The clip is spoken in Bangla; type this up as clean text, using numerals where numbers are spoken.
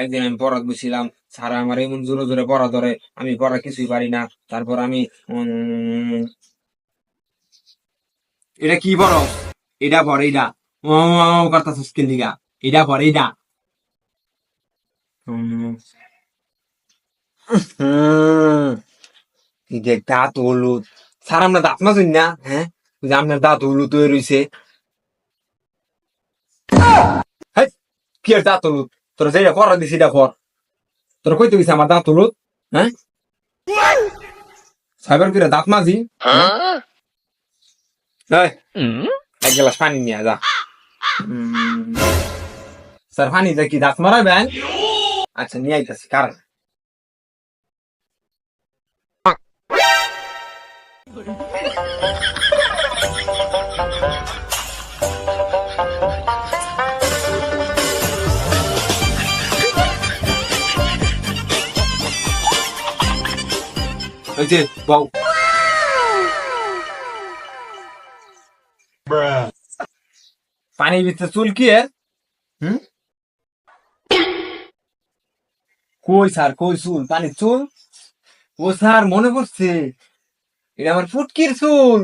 একদিন আমি পড়া বসছিলাম, স্যার আমার এমন জোরে জোরে পড়া ধরে, আমি পড়া কিছুই পারি না। তারপর আমি এটা কি পড়ো, এটা পড়, এইটা করতেছিস কি লিগা, এটা পড়, এইটা। এই যে দাঁত হলুদ, স্যার আমরা দাঁত মাজুন না, হ্যাঁ? ওই যে আপনার দাঁত হলুদ হয়ে রয়েছে। হেই, কি আর দাঁত হলুদ? তোরা যেটা পড়া দিছি এটা পড়। তোরা কইতে গেছি আমার দাঁত হলুদ, হ্যাঁ? সাইবার করে দাঁত মাজি, হ্যাঁ? এই, এক গ্লাস পানি নিয়ে যা। স্যার পানি যা কি দাঁত মারাবেন? আচ্ছা নিয়ে আইতাছি, কারণ ওই যে বউ, পানির ভিতরে চুল কি এর? হুম? কই স্যার, কই চুল? পানির চুল? ও স্যার মনে পড়ছে, এটা আমার ফুটকির চুল।